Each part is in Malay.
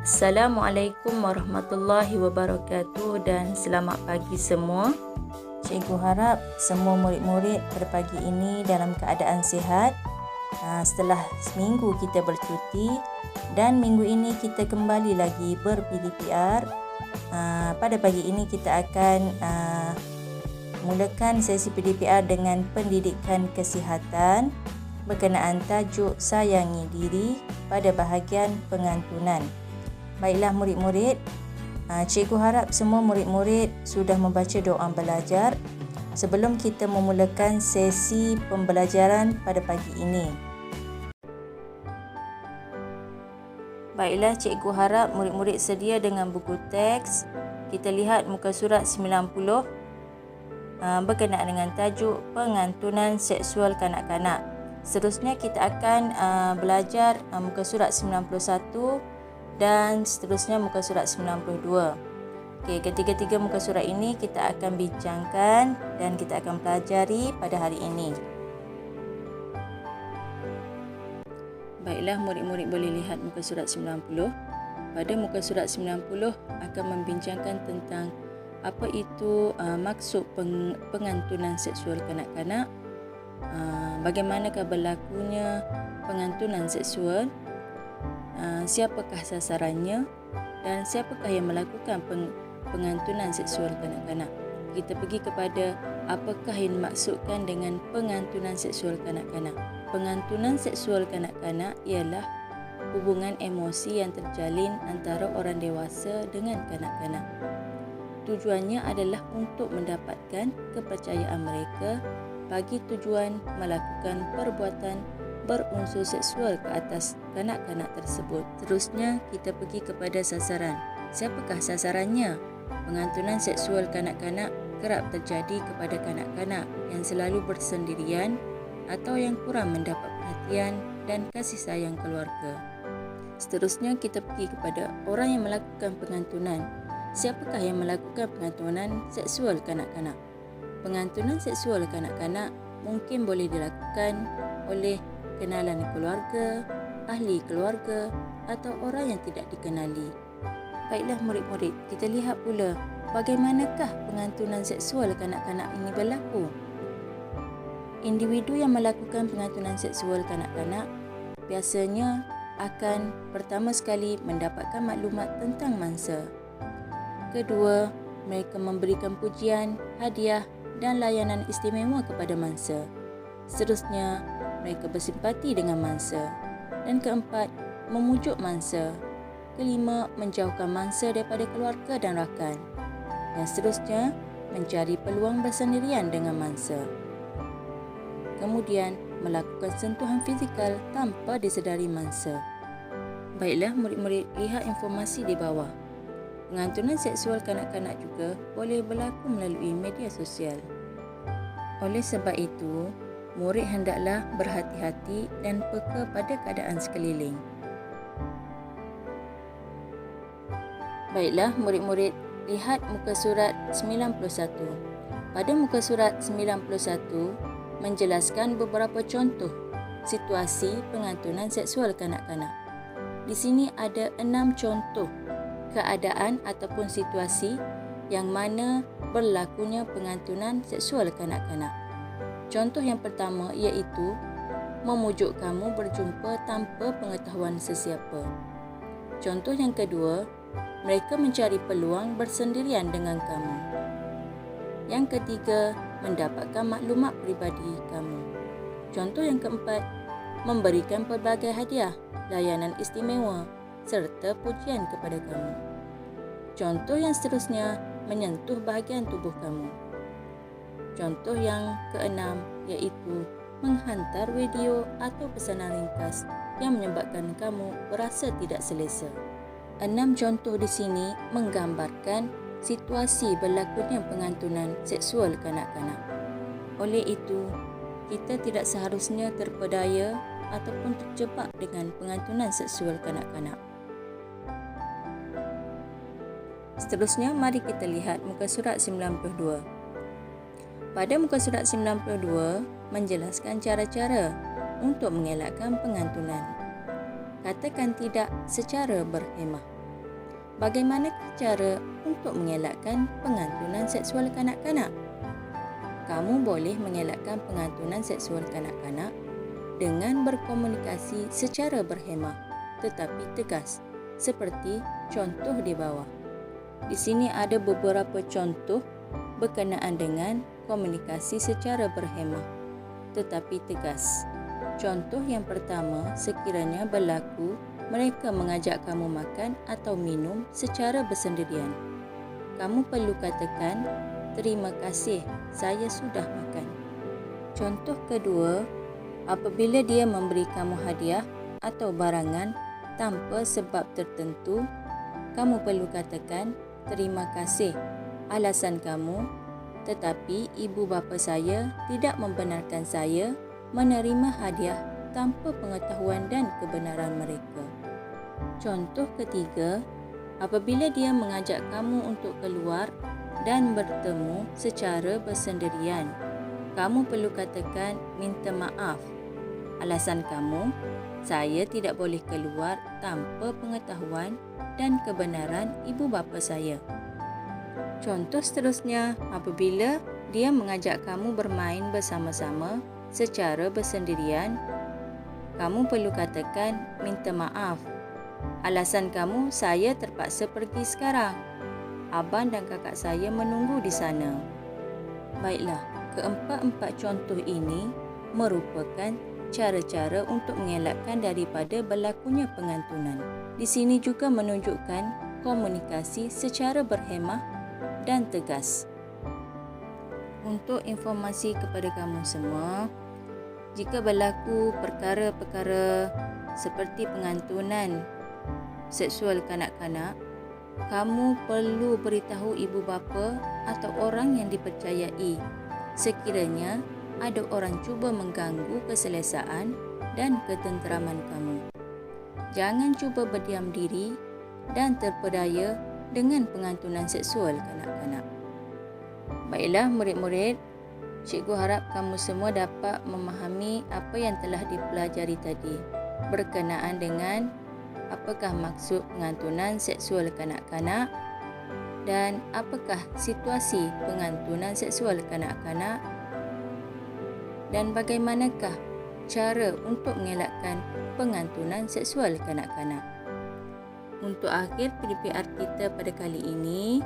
Assalamualaikum warahmatullahi wabarakatuh dan selamat pagi semua. Cikgu harap semua murid-murid pada pagi ini dalam keadaan sihat. Setelah seminggu kita bercuti dan minggu ini kita kembali lagi ber-PDPR. Pada pagi ini kita akan mulakan sesi PDPR dengan pendidikan kesihatan berkenaan tajuk sayangi diri pada bahagian pengantunan. Baiklah murid-murid, cikgu harap semua murid-murid sudah membaca doa belajar sebelum kita memulakan sesi pembelajaran pada pagi ini. Baiklah, cikgu harap murid-murid sedia dengan buku teks. Kita lihat muka surat 90 berkenaan dengan tajuk pengantunan seksual kanak-kanak. Seterusnya kita akan belajar muka surat 91 dan seterusnya muka surat 92. Okey, ketiga-tiga muka surat ini kita akan bincangkan dan kita akan pelajari pada hari ini. Baiklah, murid-murid boleh lihat muka surat 90. Pada muka surat 90 akan membincangkan tentang apa itu maksud pengantunan seksual kanak-kanak, bagaimanakah berlakunya pengantunan seksual, siapakah sasarannya dan siapakah yang melakukan pengantunan seksual kanak-kanak. Kita pergi kepada apakah yang dimaksudkan dengan pengantunan seksual kanak-kanak. Pengantunan seksual kanak-kanak ialah hubungan emosi yang terjalin antara orang dewasa dengan kanak-kanak. Tujuannya adalah untuk mendapatkan kepercayaan mereka bagi tujuan melakukan perbuatan berunsur seksual ke atas kanak-kanak tersebut. Terusnya kita pergi kepada sasaran. Siapakah sasarannya? Pengantunan seksual kanak-kanak kerap terjadi kepada kanak-kanak yang selalu bersendirian atau yang kurang mendapat perhatian dan kasih sayang keluarga. Seterusnya kita pergi kepada orang yang melakukan pengantunan. Siapakah yang melakukan pengantunan seksual kanak-kanak? Pengantunan seksual kanak-kanak mungkin boleh dilakukan oleh kenalan keluarga, ahli keluarga atau orang yang tidak dikenali. Baiklah murid-murid, kita lihat pula bagaimanakah pengantunan seksual kanak-kanak ini berlaku. Individu yang melakukan pengantunan seksual kanak-kanak biasanya akan pertama sekali mendapatkan maklumat tentang mangsa. Kedua, mereka memberikan pujian, hadiah dan layanan istimewa kepada mangsa. Seterusnya, mereka bersimpati dengan mangsa. Dan keempat, memujuk mangsa. Kelima, menjauhkan mangsa daripada keluarga dan rakan. Dan seterusnya, mencari peluang bersendirian dengan mangsa. Kemudian, melakukan sentuhan fizikal tanpa disedari mangsa. Baiklah murid-murid, lihat informasi di bawah. Pengantunan seksual kanak-kanak juga boleh berlaku melalui media sosial. Oleh sebab itu, murid hendaklah berhati-hati dan peka pada keadaan sekeliling. Baiklah murid-murid, lihat muka surat 91. Pada muka surat 91 menjelaskan beberapa contoh situasi pengantunan seksual kanak-kanak. Di sini ada 6 contoh keadaan ataupun situasi yang mana berlakunya pengantunan seksual kanak-kanak. Contoh yang pertama iaitu memujuk kamu berjumpa tanpa pengetahuan sesiapa. Contoh yang kedua, mereka mencari peluang bersendirian dengan kamu. Yang ketiga, mendapatkan maklumat peribadi kamu. Contoh yang keempat, memberikan pelbagai hadiah, layanan istimewa serta pujian kepada kamu. Contoh yang seterusnya, menyentuh bahagian tubuh kamu. Contoh yang keenam iaitu menghantar video atau pesanan ringkas yang menyebabkan kamu berasa tidak selesa. 6 contoh di sini menggambarkan situasi berlakunya pengantunan seksual kanak-kanak. Oleh itu, kita tidak seharusnya terpedaya ataupun terjebak dengan pengantunan seksual kanak-kanak. Seterusnya, mari kita lihat muka surat 92. Pada muka surat 92 menjelaskan cara-cara untuk mengelakkan pengantunan. Katakan tidak secara berhemah. bagaimanakah cara untuk mengelakkan pengantunan seksual kanak-kanak? Kamu boleh mengelakkan pengantunan seksual kanak-kanak dengan berkomunikasi secara berhemah tetapi tegas, seperti contoh di bawah. Di sini ada beberapa contoh berkenaan dengan komunikasi secara berhemah tetapi tegas. Contoh yang pertama, sekiranya berlaku mereka mengajak kamu makan atau minum secara bersendirian. Kamu perlu katakan, "Terima kasih, saya sudah makan." Contoh kedua, apabila dia memberi kamu hadiah atau barangan tanpa sebab tertentu, kamu perlu katakan, "Terima kasih, alasan kamu, tetapi ibu bapa saya tidak membenarkan saya menerima hadiah tanpa pengetahuan dan kebenaran mereka." Contoh ketiga, apabila dia mengajak kamu untuk keluar dan bertemu secara bersendirian, kamu perlu katakan, "Minta maaf. Alasan kamu, saya tidak boleh keluar tanpa pengetahuan dan kebenaran ibu bapa saya." Contoh seterusnya, apabila dia mengajak kamu bermain bersama-sama secara bersendirian, kamu perlu katakan, "Minta maaf. Alasan kamu, saya terpaksa pergi sekarang. Abang dan kakak saya menunggu di sana." Baiklah, keempat-empat contoh ini merupakan cara-cara untuk mengelakkan daripada berlakunya pengantunan. Di sini juga menunjukkan komunikasi secara berhemah dan tegas. Untuk informasi kepada kamu semua, jika berlaku perkara-perkara seperti pengantunan seksual kanak-kanak, kamu perlu beritahu ibu bapa atau orang yang dipercayai sekiranya ada orang cuba mengganggu keselesaan dan ketenteraman kamu. Jangan cuba berdiam diri dan terpedaya dengan pengantunan seksual kanak-kanak. Baiklah murid-murid, cikgu harap kamu semua dapat memahami apa yang telah dipelajari tadi berkenaan dengan apakah maksud pengantunan seksual kanak-kanak dan apakah situasi pengantunan seksual kanak-kanak dan bagaimanakah cara untuk mengelakkan pengantunan seksual kanak-kanak. Untuk akhir PDPR kita pada kali ini,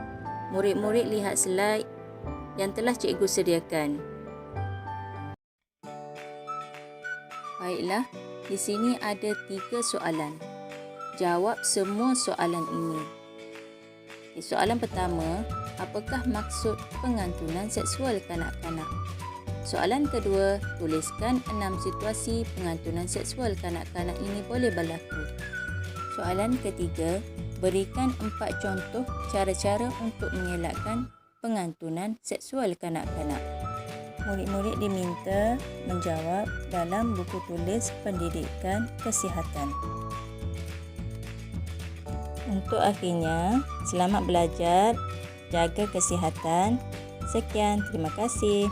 murid-murid lihat slide yang telah cikgu sediakan. Baiklah, di sini ada 3 soalan. Jawab semua soalan ini. Soalan pertama, apakah maksud pengantunan seksual kanak-kanak? Soalan kedua, tuliskan 6 situasi pengantunan seksual kanak-kanak ini boleh berlaku. Soalan ketiga, berikan 4 contoh cara-cara untuk mengelakkan pengantunan seksual kanak-kanak. Murid-murid diminta menjawab dalam buku tulis pendidikan kesihatan. Untuk akhirnya, selamat belajar, jaga kesihatan. Sekian, terima kasih.